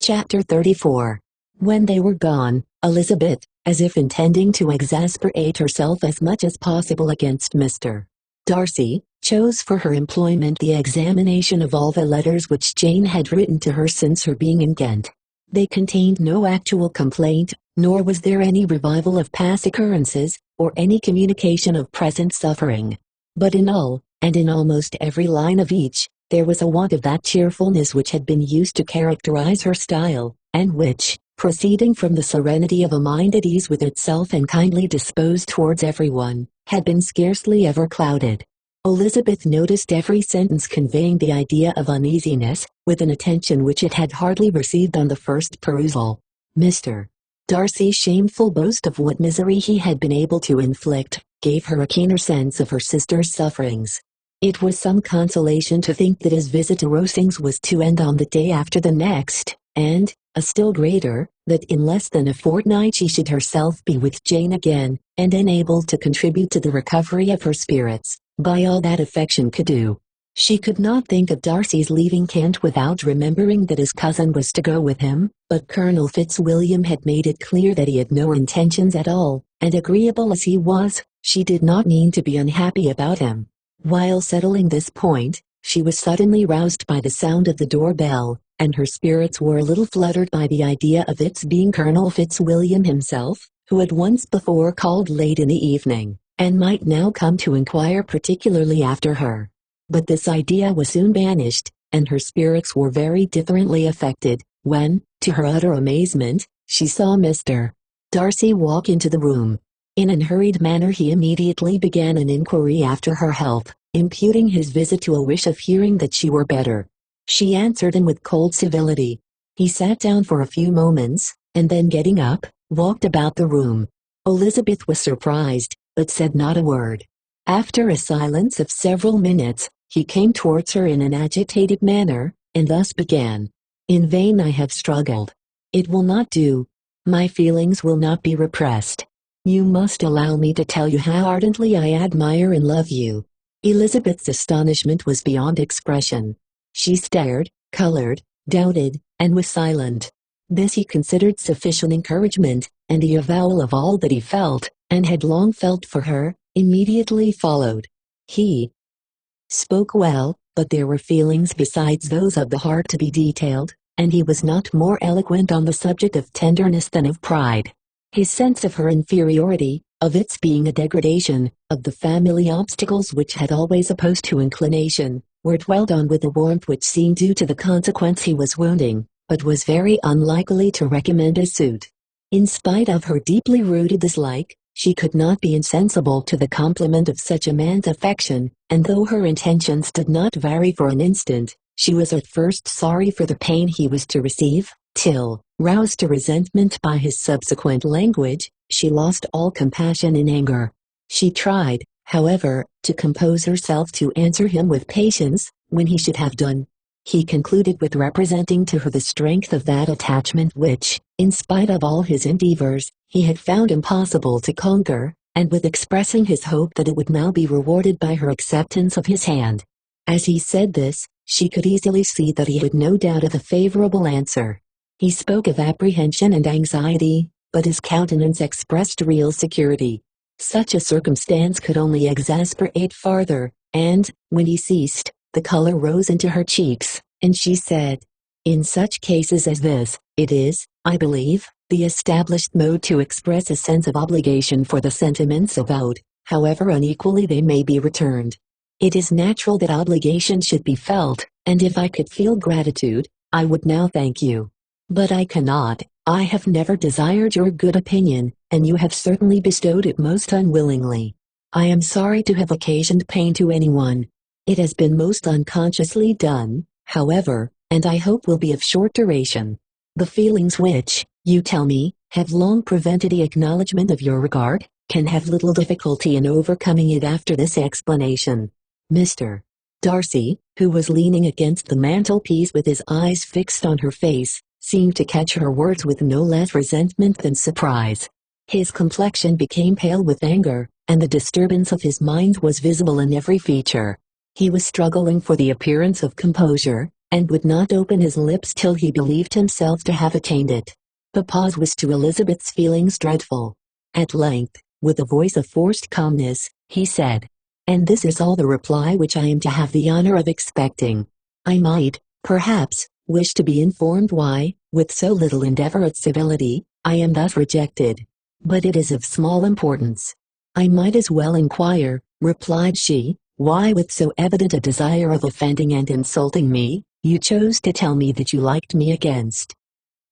Chapter 34. When they were gone, Elizabeth, as if intending to exasperate herself as much as possible against Mr. Darcy, chose for her employment the examination of all the letters which Jane had written to her since her being in Ghent. They contained no actual complaint, nor was there any revival of past occurrences, or any communication of present suffering. But in all, and in almost every line of each, there was a want of that cheerfulness which had been used to characterize her style, and which, proceeding from the serenity of a mind at ease with itself and kindly disposed towards everyone, had been scarcely ever clouded. Elizabeth noticed every sentence conveying the idea of uneasiness, with an attention which it had hardly received on the first perusal. Mr. Darcy's shameful boast of what misery he had been able to inflict, gave her a keener sense of her sister's sufferings. It was some consolation to think that his visit to Rosings was to end on the day after the next, and, a still greater, that in less than a fortnight she should herself be with Jane again, and enabled to contribute to the recovery of her spirits, by all that affection could do. She could not think of Darcy's leaving Kent without remembering that his cousin was to go with him, but Colonel Fitzwilliam had made it clear that he had no intentions at all, and agreeable as he was, she did not mean to be unhappy about him. While settling this point, she was suddenly roused by the sound of the door-bell, and her spirits were a little fluttered by the idea of its being Colonel Fitzwilliam himself, who had once before called late in the evening, and might now come to inquire particularly after her. But this idea was soon banished, and her spirits were very differently affected, when, to her utter amazement, she saw Mr. Darcy walk into the room. In an hurried manner he immediately began an inquiry after her health, imputing his visit to a wish of hearing that she were better. She answered him with cold civility. He sat down for a few moments, and then getting up, walked about the room. Elizabeth was surprised, but said not a word. After a silence of several minutes, he came towards her in an agitated manner, and thus began. "In vain I have struggled. It will not do. My feelings will not be repressed. You must allow me to tell you how ardently I admire and love you." Elizabeth's astonishment was beyond expression. She stared, colored, doubted, and was silent. This he considered sufficient encouragement, and the avowal of all that he felt, and had long felt for her, immediately followed. He spoke well, but there were feelings besides those of the heart to be detailed, and he was not more eloquent on the subject of tenderness than of pride. His sense of her inferiority, of its being a degradation, of the family obstacles which had always opposed to inclination, were dwelt on with a warmth which seemed due to the consequence he was wounding, but was very unlikely to recommend a suit. In spite of her deeply rooted dislike, she could not be insensible to the compliment of such a man's affection, and though her intentions did not vary for an instant, she was at first sorry for the pain he was to receive, till, roused to resentment by his subsequent language, she lost all compassion in anger. She tried, however, to compose herself to answer him with patience, when he should have done. He concluded with representing to her the strength of that attachment which, in spite of all his endeavors, he had found impossible to conquer, and with expressing his hope that it would now be rewarded by her acceptance of his hand. As he said this, she could easily see that he had no doubt of a favorable answer. He spoke of apprehension and anxiety, but his countenance expressed real security. Such a circumstance could only exasperate farther, and, when he ceased, the color rose into her cheeks, and she said, "In such cases as this, it is, I believe, the established mode to express a sense of obligation for the sentiments avowed, however unequally they may be returned. It is natural that obligation should be felt, and if I could feel gratitude, I would now thank you. But I cannot. I have never desired your good opinion, and you have certainly bestowed it most unwillingly. I am sorry to have occasioned pain to anyone. It has been most unconsciously done, however, and I hope will be of short duration. The feelings which, you tell me, have long prevented the acknowledgment of your regard, can have little difficulty in overcoming it after this explanation." Mr. Darcy, who was leaning against the mantelpiece with his eyes fixed on her face, seemed to catch her words with no less resentment than surprise. His complexion became pale with anger, and the disturbance of his mind was visible in every feature. He was struggling for the appearance of composure, and would not open his lips till he believed himself to have attained it. The pause was to Elizabeth's feelings dreadful. At length, with a voice of forced calmness, he said, "And this is all the reply which I am to have the honor of expecting. I might, perhaps, wish to be informed why, with so little endeavor at civility, I am thus rejected. But it is of small importance." "I might as well inquire," replied she, "why with so evident a desire of offending and insulting me, you chose to tell me that you liked me against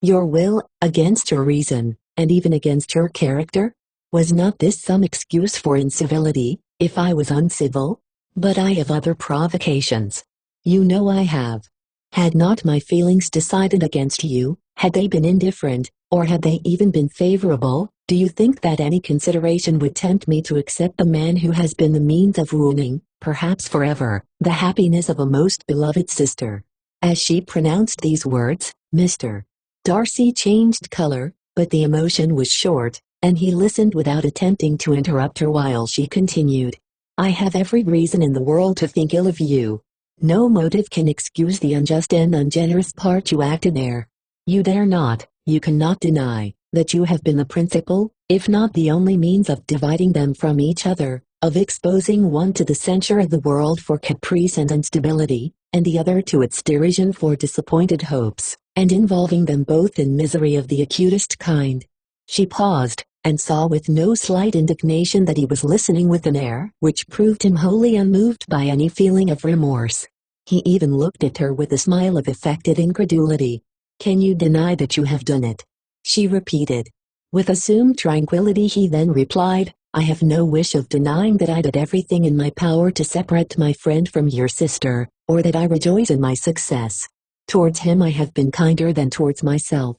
your will, against your reason, and even against your character? Was not this some excuse for incivility, if I was uncivil? But I have other provocations. You know I have. Had not my feelings decided against you, had they been indifferent, or had they even been favorable, do you think that any consideration would tempt me to accept the man who has been the means of ruining, perhaps forever, the happiness of a most beloved sister?" As she pronounced these words, Mr. Darcy changed color, but the emotion was short, and he listened without attempting to interrupt her while she continued, "I have every reason in the world to think ill of you. No motive can excuse the unjust and ungenerous part you acted there. You dare not, you cannot deny, that you have been the principal, if not the only means of dividing them from each other, of exposing one to the censure of the world for caprice and instability, and the other to its derision for disappointed hopes, and involving them both in misery of the acutest kind." She paused, and saw with no slight indignation that he was listening with an air which proved him wholly unmoved by any feeling of remorse. He even looked at her with a smile of affected incredulity. "Can you deny that you have done it?" she repeated. With assumed tranquility he then replied, "I have no wish of denying that I did everything in my power to separate my friend from your sister, or that I rejoice in my success. Towards him I have been kinder than towards myself."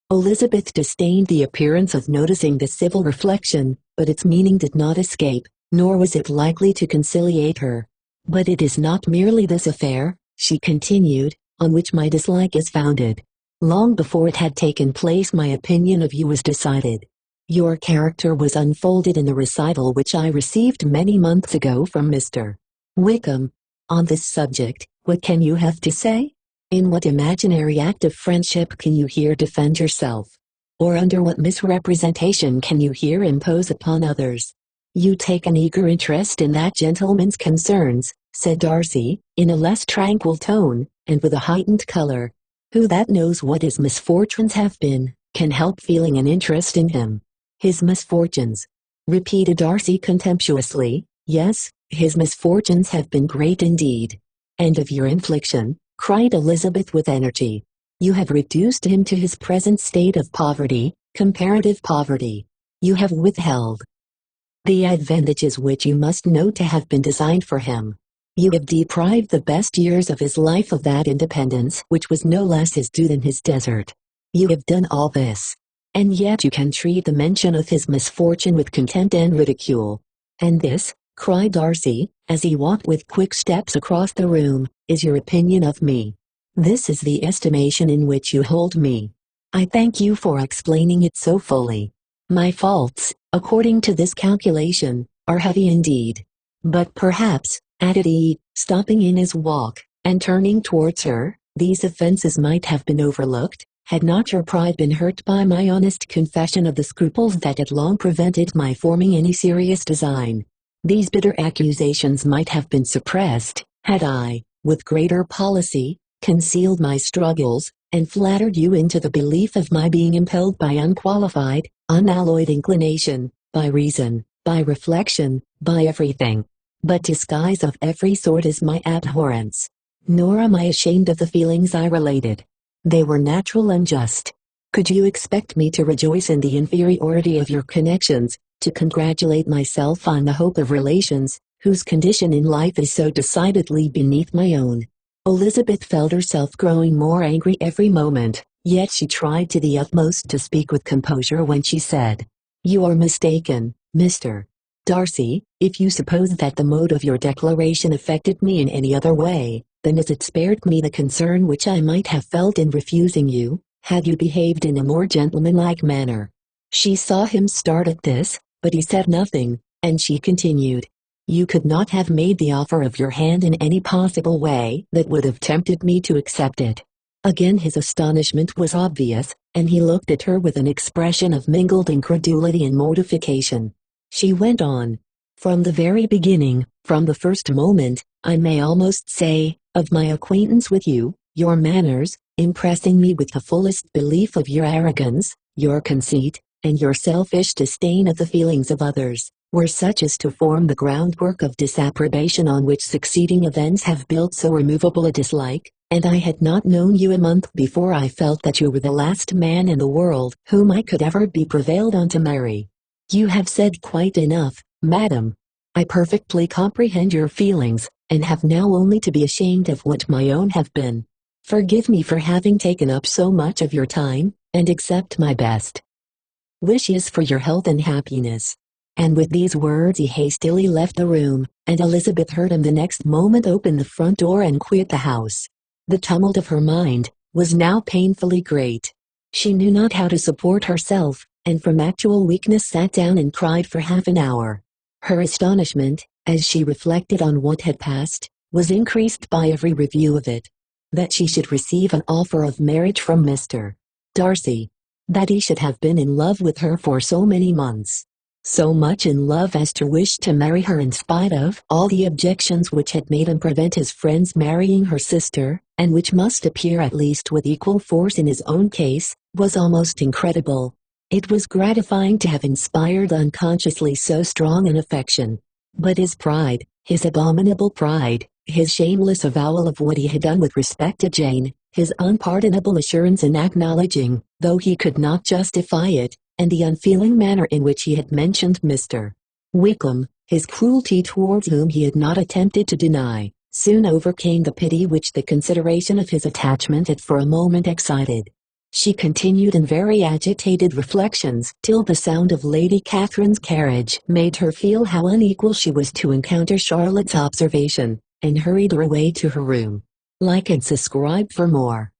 Elizabeth disdained the appearance of noticing this civil reflection, but its meaning did not escape, nor was it likely to conciliate her. "But it is not merely this affair," she continued, "on which my dislike is founded. Long before it had taken place my opinion of you was decided. Your character was unfolded in the recital which I received many months ago from Mr. Wickham. On this subject, what can you have to say? In what imaginary act of friendship can you here defend yourself? Or under what misrepresentation can you here impose upon others? You take an eager interest in that gentleman's concerns," said Darcy, in a less tranquil tone, and with a heightened color. "Who that knows what his misfortunes have been, can help feeling an interest in him?" "His misfortunes," repeated Darcy contemptuously. "Yes, his misfortunes have been great indeed." "And of your infliction," cried Elizabeth with energy. "You have reduced him to his present state of poverty, comparative poverty. You have withheld the advantages which you must know to have been designed for him. You have deprived the best years of his life of that independence which was no less his due than his desert. You have done all this, and yet you can treat the mention of his misfortune with contempt and ridicule. And this," cried Darcy, as he walked with quick steps across the room, "is your opinion of me. This is the estimation in which you hold me. I thank you for explaining it so fully. My faults, according to this calculation, are heavy indeed. But perhaps," added he, stopping in his walk, and turning towards her, "these offenses might have been overlooked, had not your pride been hurt by my honest confession of the scruples that had long prevented my forming any serious design. These bitter accusations might have been suppressed, had I, with greater policy, concealed my struggles, and flattered you into the belief of my being impelled by unqualified, unalloyed inclination, by reason, by reflection, by everything. But disguise of every sort is my abhorrence. Nor am I ashamed of the feelings I related. They were natural and just. Could you expect me to rejoice in the inferiority of your connections, to congratulate myself on the hope of relations, whose condition in life is so decidedly beneath my own?" Elizabeth felt herself growing more angry every moment, yet she tried to the utmost to speak with composure when she said, "You are mistaken, Mr. Darcy, if you suppose that the mode of your declaration affected me in any other way, then as it spared me the concern which I might have felt in refusing you, had you behaved in a more gentlemanlike manner." She saw him start at this, but he said nothing, and she continued, You could not have made the offer of your hand in any possible way that would have tempted me to accept it." Again his astonishment was obvious, and he looked at her with an expression of mingled incredulity and mortification. She went on. "From the very beginning, from the first moment, I may almost say, of my acquaintance with you, your manners, impressing me with the fullest belief of your arrogance, your conceit, and your selfish disdain of the feelings of others, were such as to form the groundwork of disapprobation on which succeeding events have built so removable a dislike, and I had not known you a month before I felt that you were the last man in the world whom I could ever be prevailed on to marry. You have said quite enough, madam. I perfectly comprehend your feelings, and have now only to be ashamed of what my own have been. Forgive me for having taken up so much of your time, and accept my best wishes for your health and happiness." And with these words he hastily left the room, and Elizabeth heard him the next moment open the front door and quit the house. The tumult of her mind was now painfully great. She knew not how to support herself, and from actual weakness sat down and cried for half an hour. Her astonishment, as she reflected on what had passed, was increased by every review of it. That she should receive an offer of marriage from Mr. Darcy. That he should have been in love with her for so many months. So much in love as to wish to marry her in spite of all the objections which had made him prevent his friends marrying her sister, and which must appear at least with equal force in his own case, was almost incredible. It was gratifying to have inspired unconsciously so strong an affection. But his pride, his abominable pride, his shameless avowal of what he had done with respect to Jane, his unpardonable assurance in acknowledging, though he could not justify it, and the unfeeling manner in which he had mentioned Mr. Wickham, his cruelty towards whom he had not attempted to deny, soon overcame the pity which the consideration of his attachment had for a moment excited. She continued in very agitated reflections till the sound of Lady Catherine's carriage made her feel how unequal she was to encounter Charlotte's observation, and hurried her away to her room. Like and subscribe for more.